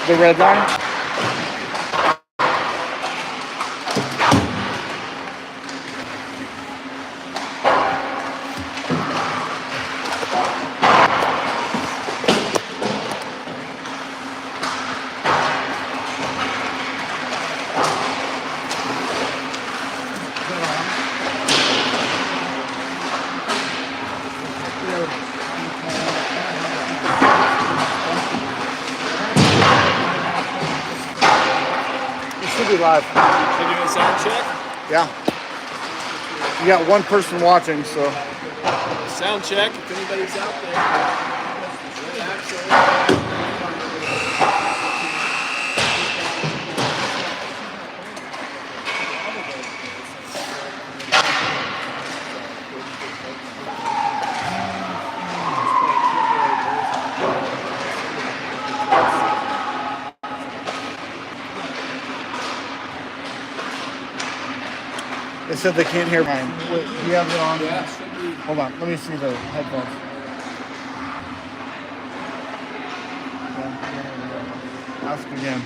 The red line? Should be live. You doing a sound check? Yeah. You got one person watching, so. Sound check if anybody's out there. They said they can't hear mine. Wait, do you have it on? Yeah. Hold on, let me see the headphones. Ask again.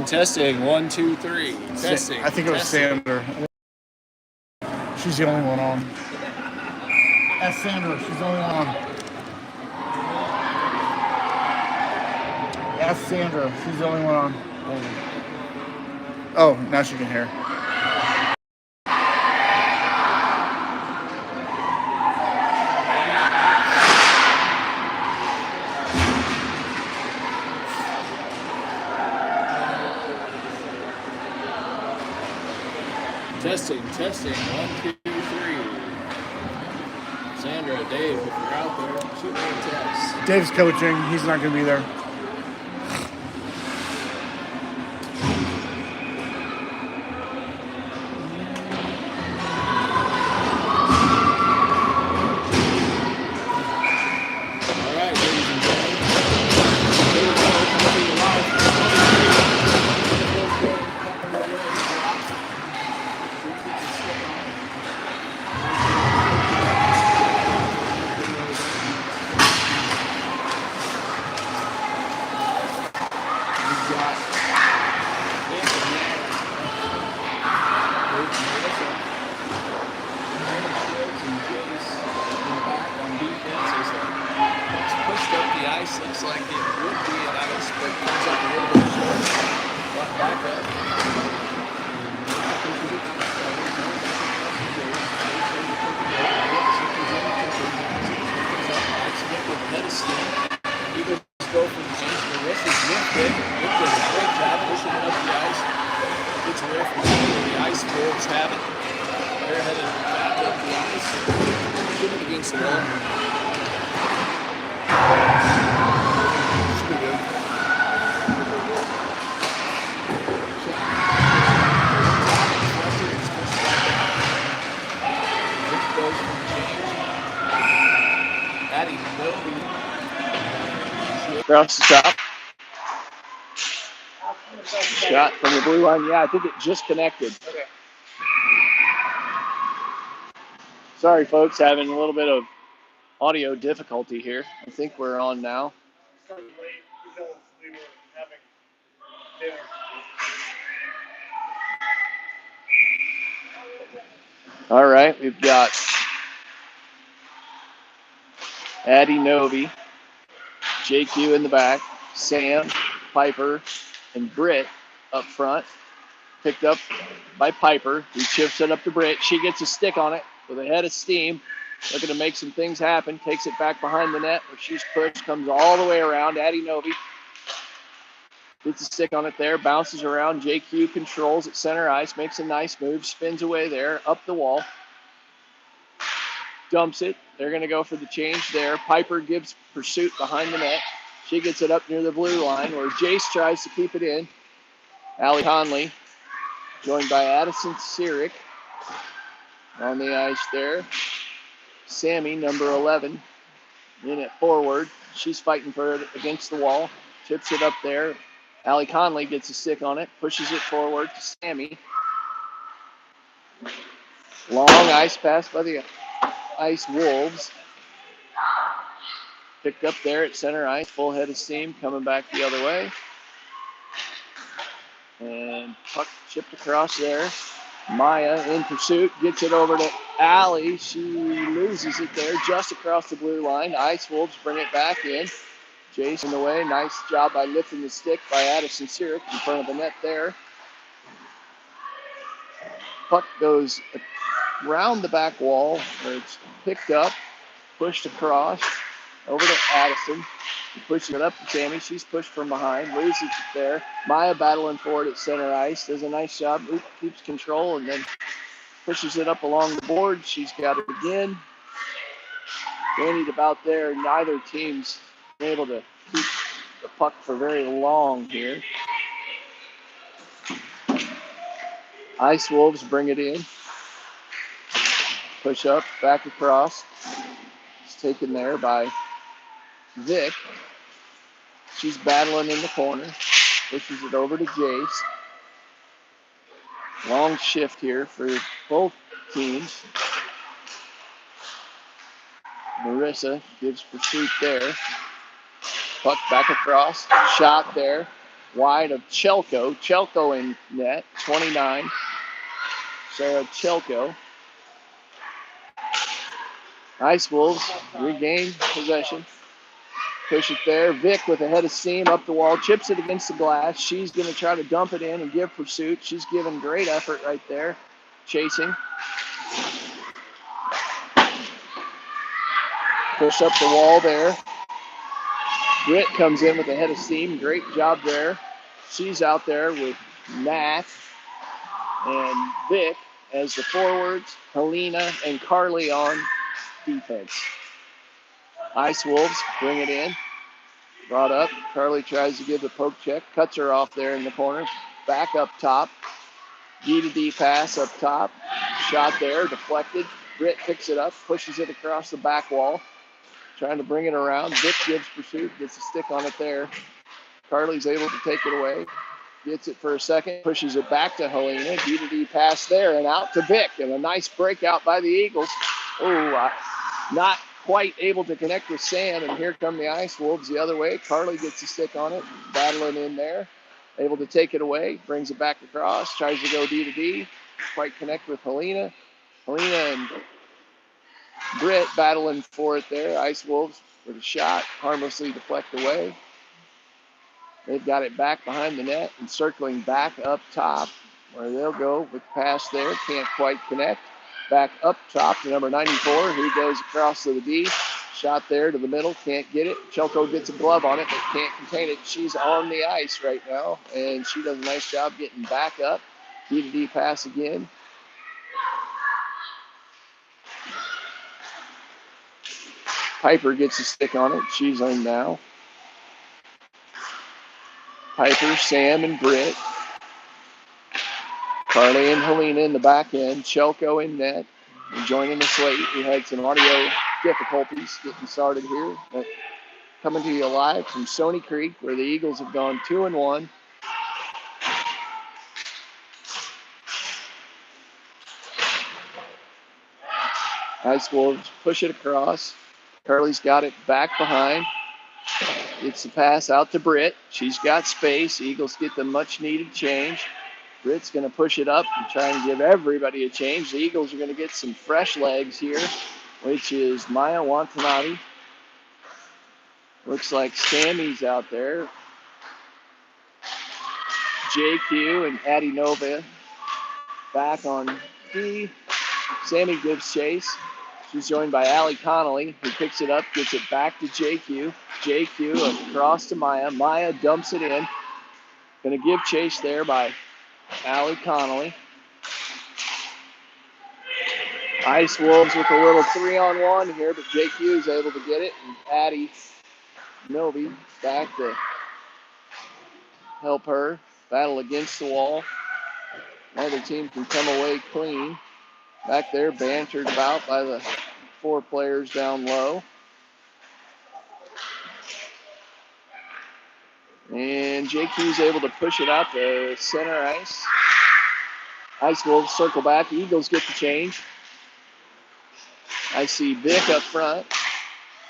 Testing. 1, 2, 3. Testing. I think it was Sandra. She's the only one on. That's Sandra. She's the only one on. That's Sandra. She's the only one on. Oh, now she can hear. Testing. 1, 2, 3. Sandra, Dave, if you're out there, shoot me a text. Dave's coaching. He's not going to be there. Looks like it would be an ice, but comes up a little bit short. Back up. Head of steam. Eagles go for the change. The rest is Nick does a great job pushing it up the ice. Gets away from the ice wolves have it. They're headed back up the ice. Get it against the wall. Across the top. Shot from the blue line. Yeah, I think it just connected. Okay. Sorry, folks, having a little bit of audio difficulty here. I think we're on now. Started late because we were having dinner. All right, we've got Addie Novi, JQ in the back, Sam, Piper, and Britt up front. Picked up by Piper, who chips it up to Britt. She gets a stick on it with a head of steam. Looking to make some things happen. Takes it back behind the net where she's pushed. Comes all the way around. Addie Novi gets a stick on it there. Bounces around. JQ controls at center ice. Makes a nice move. Spins away there. Up the wall. Dumps it. They're going to go for the change there. Piper gives pursuit behind the net. She gets it up near the blue line where Jace tries to keep it in. Allie Conley joined by Addison Sirik on the ice there. Sammy, number 11, in at forward. She's fighting for it against the wall. Chips it up there. Allie Conley gets a stick on it. Pushes it forward to Sammy. Long ice pass by the Ice Wolves. Picked up there at center ice, full head of steam, coming back the other way. And puck chipped across there. Maya in pursuit, gets it over to Allie. She loses it there just across the blue line. Ice Wolves bring it back in. Jason away. Nice job by lifting the stick by Addison Sirik in front of the net there. Puck goes around the back wall where it's picked up, pushed across, over to Addison. Pushing it up to Tammy. She's pushed from behind, loses it there. Maya battling for it at center ice. Does a nice job. Keeps control and then pushes it up along the board. She's got it again. Bandied about there. Neither team's been able to keep the puck for very long here. Ice Wolves bring it in. Push up, back across. It's taken there by Vic. She's battling in the corner. Pushes it over to Jace. Long shift here for both teams. Marissa gives pursuit there. Puck back across. Shot there. Wide of Chelko. Chelko in net. 29. Sarah Chelko. Ice Wolves regain possession. Push it there. Vic with a head of steam up the wall. Chips it against the glass. She's going to try to dump it in and give pursuit. She's given great effort right there. Chasing. Push up the wall there. Britt comes in with a head of steam. Great job there. She's out there with Nat and Vic as the forwards. Helena and Carly on defense. Ice Wolves bring it in. Brought up. Carly tries to give the poke check. Cuts her off there in the corner. Back up top. D-to-D pass up top. Shot there. Deflected. Britt picks it up. Pushes it across the back wall. Trying to bring it around. Vic gives pursuit. Gets a stick on it there. Carly's able to take it away. Gets it for a second. Pushes it back to Helena. D-to-D pass there and out to Vic. And a nice breakout by the Eagles. Not quite able to connect with Sam. And here come the Ice Wolves the other way. Carly gets a stick on it. Battling in there. Able to take it away. Brings it back across. Tries to go D-to-D. Quite connect with Helena. Helena and Britt battling for it there. Ice Wolves with a shot. Harmlessly deflect away. They've got it back behind the net and circling back up top where they'll go with the pass there. Can't quite connect. Back up top to number 94 who goes across to the D. Shot there to the middle. Can't get it. Chelko gets a glove on it but can't contain it. She's on the ice right now and she does a nice job getting back up. D-to-D pass again. Piper gets a stick on it. She's on now. Piper, Sam, and Britt. Carly and Helena in the back end. Chelko in net. And joining the slate. We had some audio difficulties getting started here. But coming to you live from Stony Creek where the Eagles have gone 2-1. Ice Wolves push it across. Carly's got it back behind. Gets the pass out to Britt. She's got space. Eagles get the much-needed change. Britt's going to push it up and try and give everybody a change. The Eagles are going to get some fresh legs here, which is Maya Watanabe. Looks like Sammy's out there. JQ and Addie Nova back on D. Sammy gives chase. She's joined by Allie Connolly, who picks it up, gets it back to JQ. JQ across to Maya. Maya dumps it in. Going to give chase there by Allie Connolly. Ice Wolves with a little 3-on-1 here, but JQ is able to get it. And Addie Novi back to help her battle against the wall. Neither team can come away clean. Back there, bantered about by the 4 players down low. And JQ's able to push it out to center ice. Ice Wolves circle back. The Eagles get the change. I see Vic up front.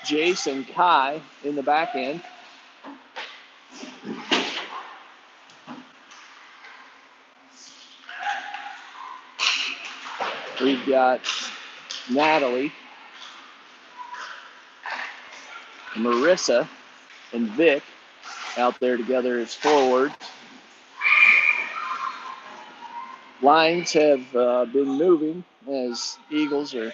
Jace and Kai in the back end. We've got Natalie, Marissa, and Vic out there together as forwards. Lines have been moving as Eagles are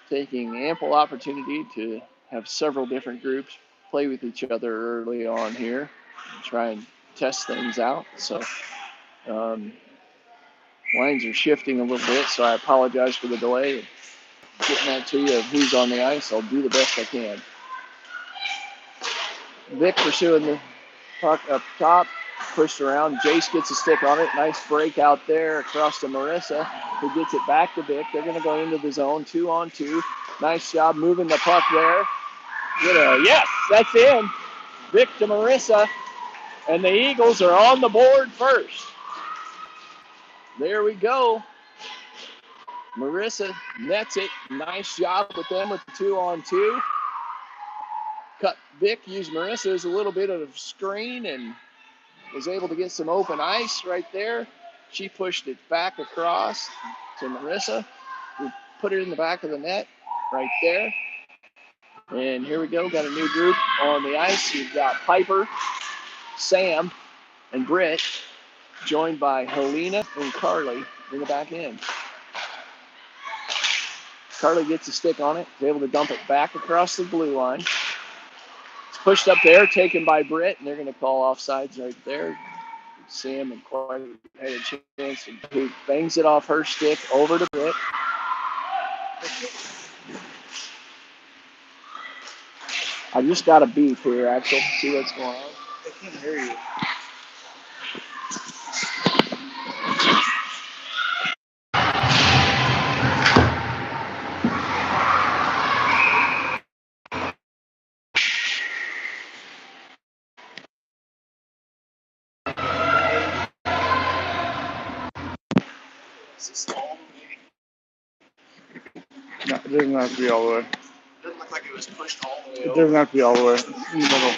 taking ample opportunity to have several different groups play with each other early on here and try and test things out. So lines are shifting a little bit, so I apologize for the delay. Getting that to you of who's on the ice, I'll do the best I can. Vic pursuing the puck up top, pushed around. Jace gets a stick on it. Nice break out there across to Marissa, who gets it back to Vic. They're going to go into the zone, 2-on-2. Nice job moving the puck there. Yes, that's in. Vic to Marissa, and the Eagles are on the board first. There we go. Marissa nets it. Nice job with them with the 2-on-2. Cut Vic, used Marissa as a little bit of screen and was able to get some open ice right there. She pushed it back across to Marissa, who put it in the back of the net right there. And here we go, got a new group on the ice. You've got Piper, Sam, and Britt, joined by Helena and Carly in the back end. Carly gets a stick on it, is able to dump it back across the blue line. It's pushed up there, taken by Britt, and they're going to call offsides right there. Sam and Carly had a chance, who bangs it off her stick over to Britt. I just got a beep here, Axel. See what's going on. I can't hear you. Is this all the way? No, it doesn't have to be all the way. It doesn't look like it was pushed all the way It over. doesn't have to be all the way. In the middle.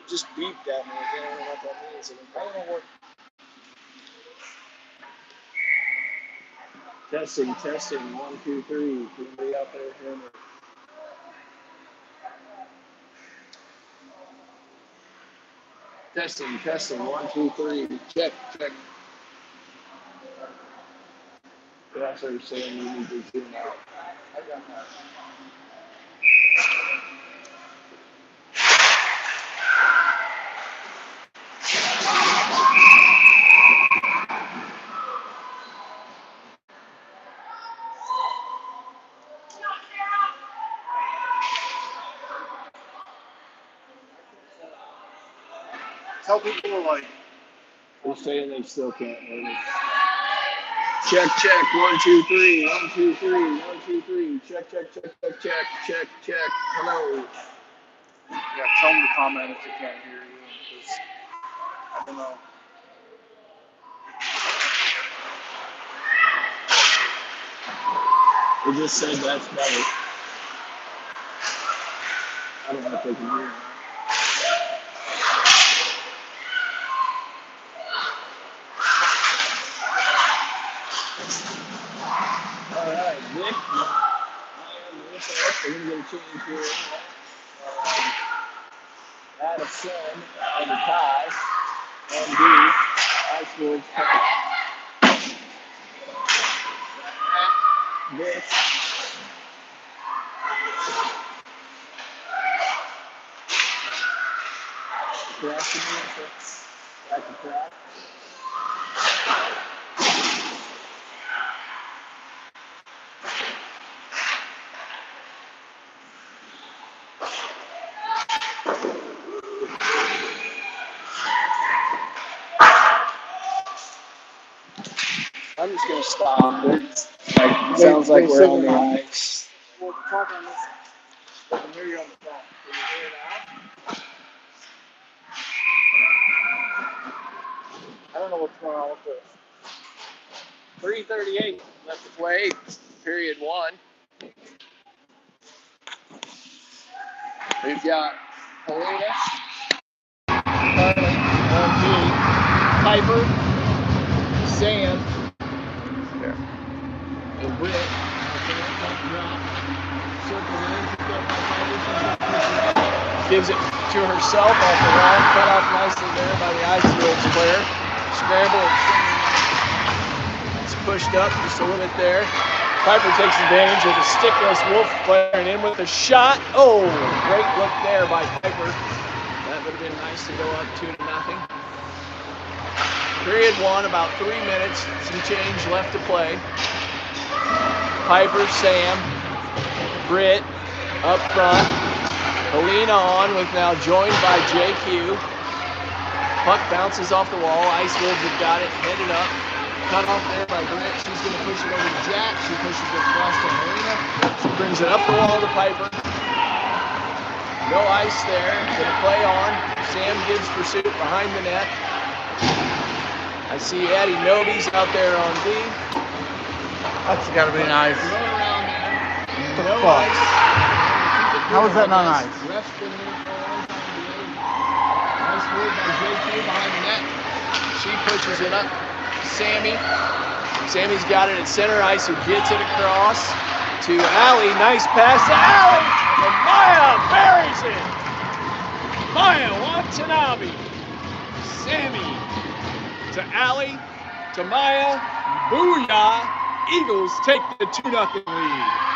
Just beeped at me. I don't know what that means. I don't know what. Testing. 1, 2, 3. Can we out there hear me? Testing. 1, 2, 3. Check. Yeah, so you're saying you need to zoom out. I got that. Tell people like. They're saying they still can't hear me. Check. 1, 2, 3. 1, 2, 3. 1, 2, 3. Check. Hello. Yeah, tell them to comment if they can't hear you. Because I don't know. They just said that's better. I don't know if they can hear me. All right, Nick. I am going to get a change here. Addison and Kai and D Ice Wolves. This. Cross the Marissa. Back to cross. I'm just gonna stop. It sounds like we're on the ice. We'll talk on this. I can hear you on the phone. Can you hear it now? I don't know what's going on with this. 3:38 left to play, period one. We've got Helena, Carly, LG, Piper, Sam, and Britt. Gives it to herself off the line, cut off nicely there by the Ice Wolves player. Scramble and it's pushed up just a little bit there. Piper takes advantage of the stickless Wolf player and in with a shot. Oh, great look there by Piper. That would have been nice to go up 2-0. Period one, about 3 minutes, some change left to play. Piper, Sam, Britt up front. Helena on with now joined by JQ. Puck bounces off the wall. Ice Wolves have got it, headed up. Cut off there by Britt. She's going to push it over to Jack. She pushes it across to Helena. She brings it up the wall to Piper. No ice there. Going to play on. Sam gives pursuit behind the net. I see Addie Noby's out there on D. That's got to be nice. No fuck? ice. How is that not nice? Ref's been in for a long time. Nice move by JQ behind the net. She pushes it up to Sammy. Sammy's got it at center ice, who gets it across to Allie. Nice pass to Allie. And Maya buries it. Maya Watanabe. Sammy to Allie to Maya. Booyah. Eagles take the 2-0 lead.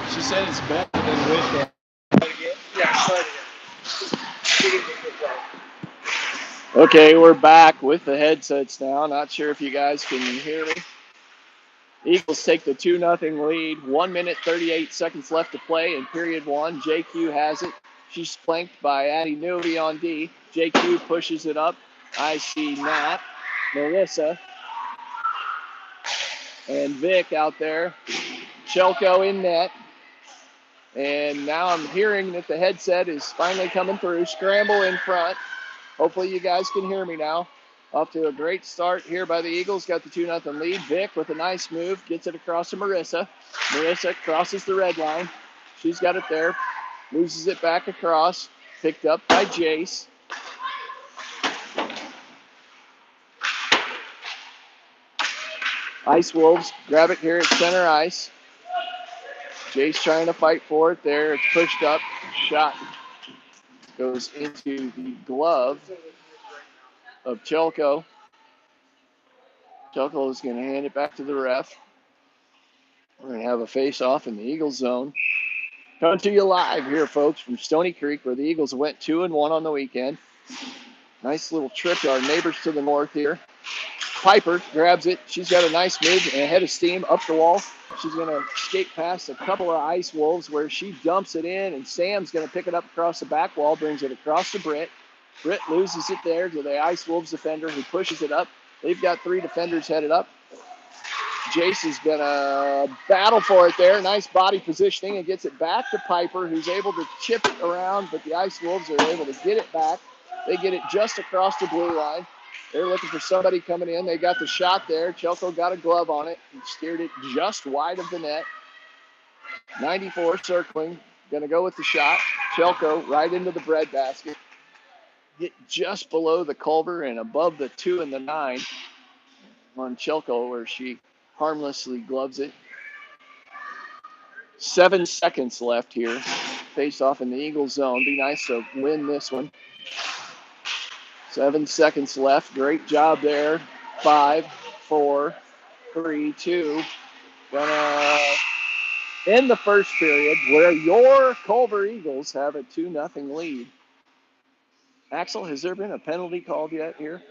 She said it's better than Wish. Okay, we're back with the headsets now. Not sure if you guys can hear me. Eagles take the 2-0 lead. 1 minute, 38 seconds left to play in period one. JQ has it. She's flanked by Addie Noby on D. JQ pushes it up. I see Nat, Melissa, and Vic out there. Chelko in net. And now I'm hearing that the headset is finally coming through. Scramble in front. Hopefully you guys can hear me now. Off to a great start here by the Eagles. Got the 2-0 lead. Vic with a nice move. Gets it across to Marissa. Marissa crosses the red line. She's got it there. Loses it back across. Picked up by Jace. Ice Wolves grab it here at center ice. Jace trying to fight for it there. It's pushed up. Shot goes into the glove of Chelko. Chelko is going to hand it back to the ref. We're going to have a face-off in the Eagles zone. Coming to you live here, folks, from Stony Creek, where the Eagles went 2-1 on the weekend. Nice little trip to our neighbors to the north here. Piper grabs it. She's got a nice move and a head of steam up the wall. She's going to skate past a couple of Ice Wolves where she dumps it in, and Sam's going to pick it up across the back wall, brings it across to Britt. Britt loses it there to the Ice Wolves defender who pushes it up. They've got 3 defenders headed up. Jace is going to battle for it there. Nice body positioning and gets it back to Piper, who's able to chip it around, but the Ice Wolves are able to get it back. They get it just across the blue line. They're looking for somebody coming in. They got the shot there. Chelko got a glove on it and steered it just wide of the net. 94 circling. Going to go with the shot. Chelko right into the breadbasket. Hit just below the Culver and above the 2 and the 9 on Chelko, where she harmlessly gloves it. 7 seconds left here. Face off in the Eagles zone. Be nice to win this one. 7 seconds left. Great job there. 5, 4, 3, 2. Gonna end the first period where your Culver Eagles have a 2-0 lead. Axel, has there been a penalty called yet here?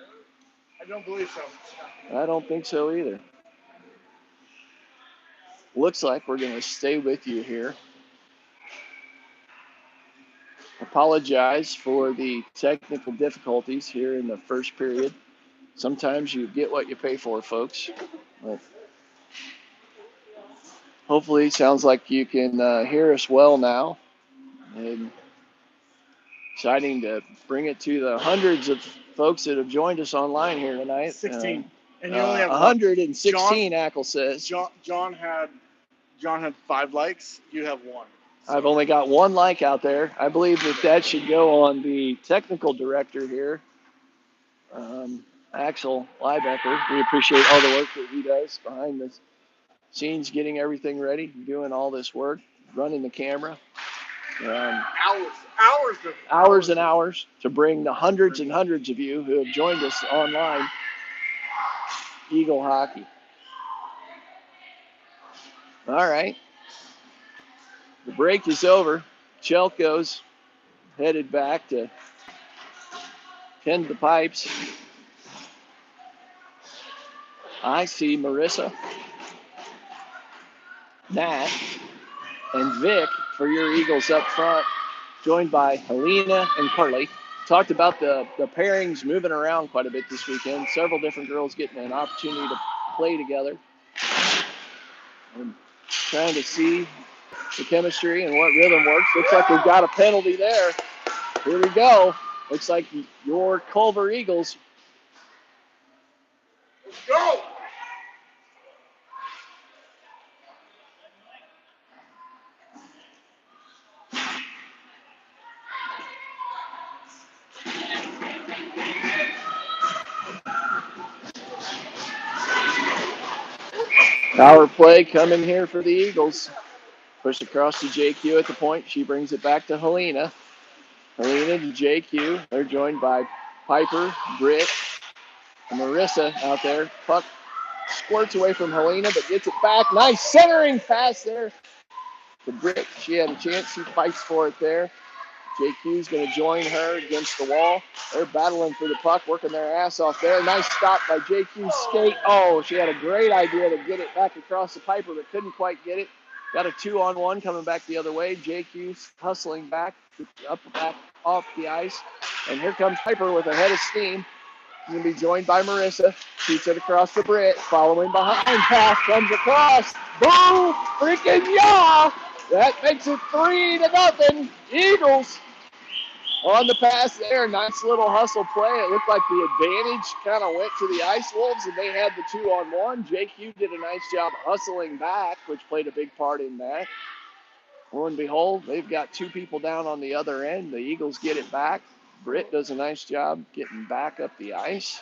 I don't believe so. I don't think so either. Looks like we're going to stay with you here. Apologize for the technical difficulties here in the first period. Sometimes you get what you pay for, folks. But hopefully, sounds like you can hear us well now. And exciting to bring it to the hundreds of folks that have joined us online here tonight. 16. And you only have 116, Ackle says. John had 5 likes. You have 1. So. I've only got 1 like out there. I believe that should go on the technical director here, Axel Liebecker. We appreciate all the work that he does behind the scenes, getting everything ready, doing all this work, running the camera. Hours and hours to bring the hundreds and hundreds of you who have joined us online Eagle hockey. All right. The break is over. Chelko's headed back to tend the pipes. I see Marissa, Nat, and Vic for your Eagles up front, joined by Helena and Carly. Talked about the pairings moving around quite a bit this weekend. Several different girls getting an opportunity to play together. And trying to see the chemistry and what rhythm works. Looks like we've got a penalty there. Here we go. Looks like your Culver Eagles. Let's go! Power play coming here for the Eagles. Pushed across to JQ at the point. She brings it back to Helena. Helena to JQ. They're joined by Piper, Britt, and Marissa out there. Puck squirts away from Helena, but gets it back. Nice centering pass there to Britt. She had a chance. She fights for it there. JQ's going to join her against the wall. They're battling for the puck, working their ass off there. Nice stop by JQ's skate. Oh, she had a great idea to get it back across the Piper, but couldn't quite get it. Got a 2-on-1 coming back the other way. JQ's hustling back, up back off the ice. And here comes Piper with a head of steam. She's going to be joined by Marissa. Shoots it across the Britt. Following behind. Pass comes across. Boom! Freaking yeah! That makes it 3-0. Eagles on the pass there. Nice little hustle play. It looked like the advantage kind of went to the Ice Wolves, and they had the 2-on-1. JQ did a nice job hustling back, which played a big part in that. Lo and behold, they've got 2 people down on the other end. The Eagles get it back. Britt does a nice job getting back up the ice.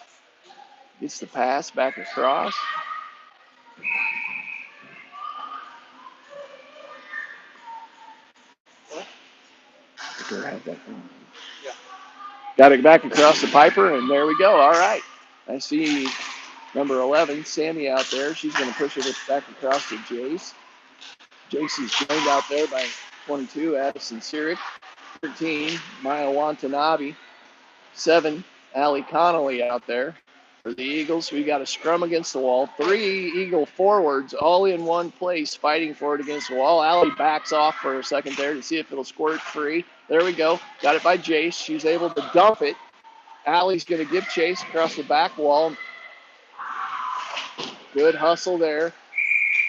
Gets the pass back across. Yeah. Got it back across the Piper, and there we go. All right. I see number 11, Sammy, out there. She's going to push it back across to Jace. Jace is joined out there by 22, Addison Sirik. 13, Maya Watanabe. 7, Allie Connolly out there. For the Eagles, we got a scrum against the wall. 3 Eagle forwards all in one place fighting for it against the wall. Allie backs off for a second there to see if it'll squirt free. There we go. Got it by Jace. She's able to dump it Allie's going to give chase across the back wall. Good hustle there.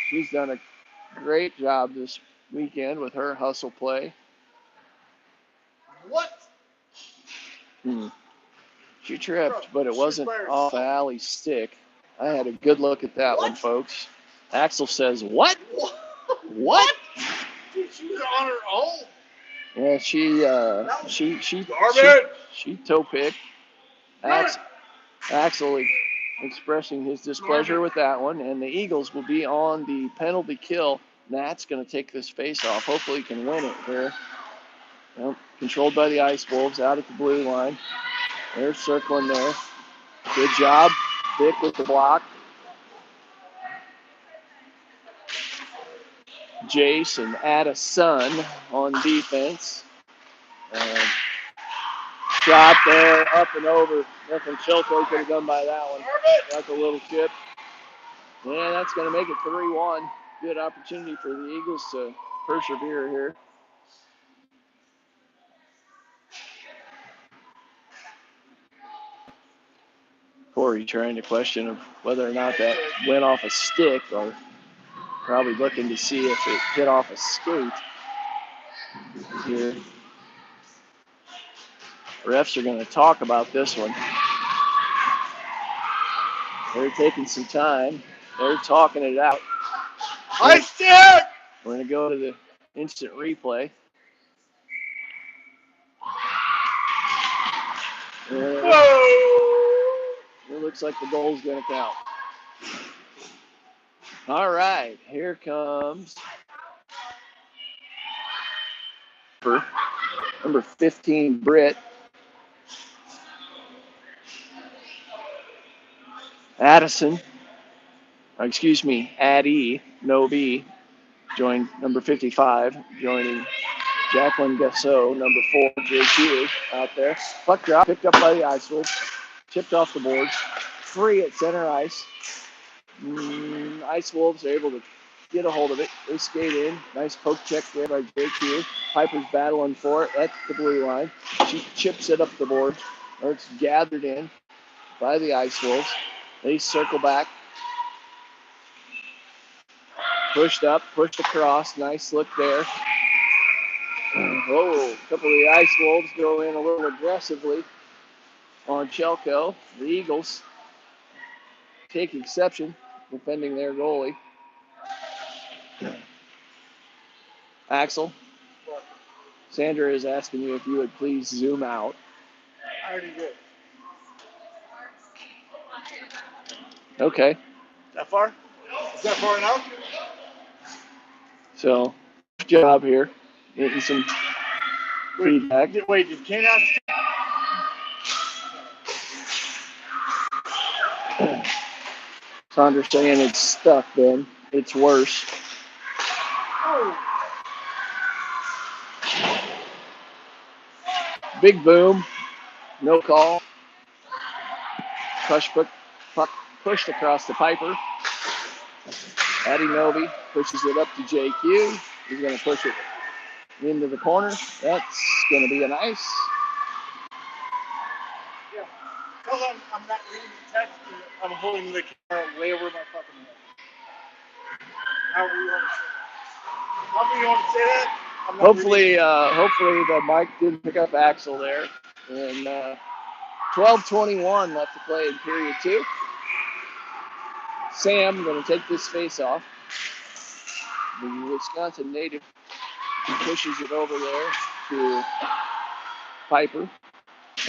She's done a great job this weekend with her hustle play. What? She tripped, but it wasn't off Allie's stick. I had a good look at that one, folks. Axel says, "What? What?" Dude, she was on her own. Yeah, she toe picked. Axel expressing his displeasure with that one, and the Eagles will be on the penalty kill. Nat's going to take this face off. Hopefully he can win it here. Well, controlled by the Ice Wolves out at the blue line. They're circling there. Good job, Vic with the block. Jace and Addison on defense. Shot there, up and over. Nothing Chilco could have done by that one. Like a little chip. Yeah, that's going to make it 3-1. Good opportunity for the Eagles to persevere here. Corey trying to question of whether or not that went off a stick, or probably looking to see if it hit off a skate here. Refs are going to talk about this one. They're taking some time. They're talking it out. High stick! We're going to go to the instant replay. It looks like the goal's going to count. All right, here comes number 15, Britt. Addie, no B, joined number 55, joining Jacqueline Gasso, number 4, JQ out there. Puck drop, picked up by the Ice Wolves, chipped off the boards, free at center ice. Ice Wolves are able to get a hold of it. They skate in. Nice poke check there by JQ. Piper's battling for it at the blue line. She chips it up the board, or it's gathered in by the Ice Wolves. They circle back. Pushed up, pushed across. Nice look there. Oh, a couple of the Ice Wolves go in a little aggressively on Chelco. The Eagles take exception, defending their goalie. Axel, Sandra is asking you if you would please zoom out. I already did. Okay. That far? Is that far enough? So, good job here. Getting some feedback. Wait, did Kane have? Sandra saying it's stuck, Ben. It's worse. Oh. Big boom. No call. Puck pushed across the Piper. Addie Novi pushes it up to JQ. He's going to push it into the corner. That's going to be a nice. Yeah. Tell them I'm not reading the text. I'm holding the camera way over my fucking head. However you want to say that. However you want to say that. Hopefully the mic didn't pick up Axel there. And 12:21 left to play in period 2. Sam going to take this face off. The Wisconsin native pushes it over there to Piper.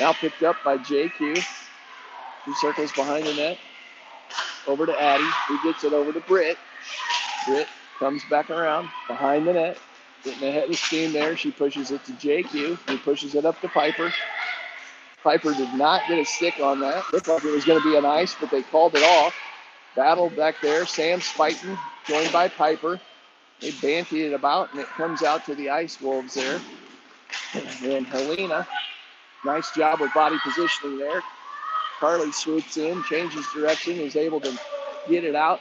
Now picked up by JQ. He circles behind the net. Over to Addie, who gets it over to Britt. Britt comes back around behind the net. Getting ahead of steam there. She pushes it to JQ. He pushes it up to Piper. Piper did not get a stick on that. Looked like it was going to be an ice, but they called it off. Battle back there. Sam's fighting, joined by Piper. They banty it about, and it comes out to the Ice Wolves there. And Helena, nice job with body positioning there. Carly swoops in, changes direction, is able to get it out.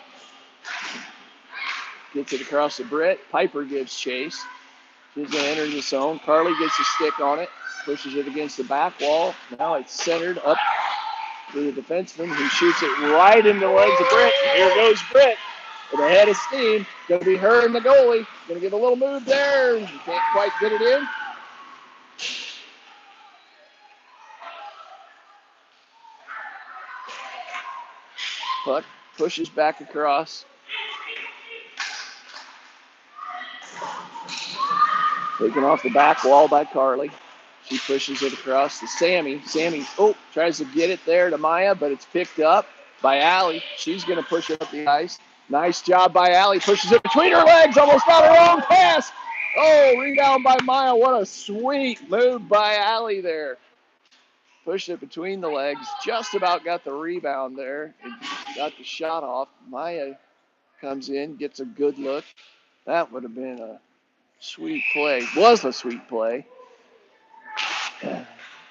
Gets it across the Britt. Piper gives chase. She's going to enter the zone. Carly gets a stick on it, pushes it against the back wall. Now it's centered up to the defenseman who shoots it right into the legs of Britt. Here goes Britt with a head of steam. Going to be her and the goalie. Going to get a little move there. You can't quite get it in. Puck pushes back across. Taken off the back wall by Carly. She pushes it across to Sammy. Sammy, tries to get it there to Maya, but it's picked up by Allie. She's going to push it up the ice. Nice job by Allie. Pushes it between her legs. Almost got her own pass. Oh, rebound by Maya. What a sweet move by Allie there. Pushed it between the legs. Just about got the rebound there. And got the shot off. Maya comes in, gets a good look. That would have been a sweet play. Was a sweet play.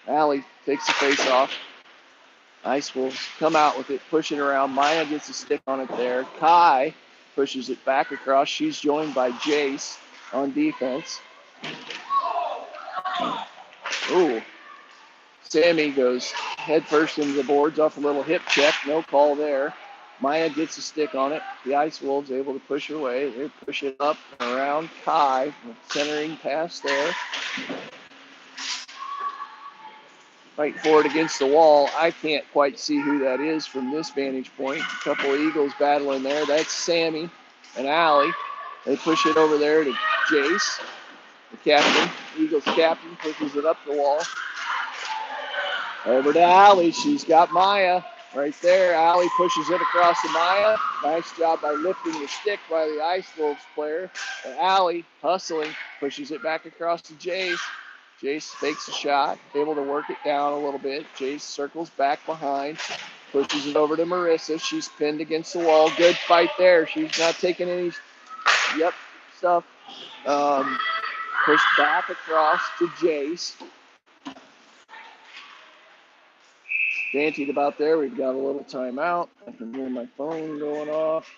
Allie takes the face off. Ice Wolves come out with it, pushing around. Maya gets a stick on it there. Kai pushes it back across. She's joined by Jace on defense. Ooh. Sammy goes head first into the boards off a little hip check. No call there. Maya gets a stick on it. The Ice Wolves able to push her away. They push it up and around. Kai, centering pass there. Fight for it against the wall. I can't quite see who that is from this vantage point. A couple of Eagles battling there. That's Sammy and Allie. They push it over there to Jace, the captain. Eagles captain pushes it up the wall. Over to Allie. She's got Maya right there. Allie pushes it across to Maya. Nice job by lifting the stick by the Ice Wolves player. And Allie, hustling, pushes it back across to Jace. Jace fakes a shot, able to work it down a little bit. Jace circles back behind, pushes it over to Marissa. She's pinned against the wall. Good fight there. She's not taking any stuff. Pushed back across to Jace. Dantied about there. We've got a little timeout. I can hear my phone going off.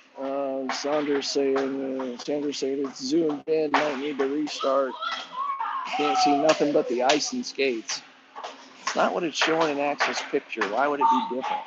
Sanders saying it's zoomed in. Might need to restart. Can't see nothing but the ice and skates. It's not what it's showing in Axel's picture. Why would it be different?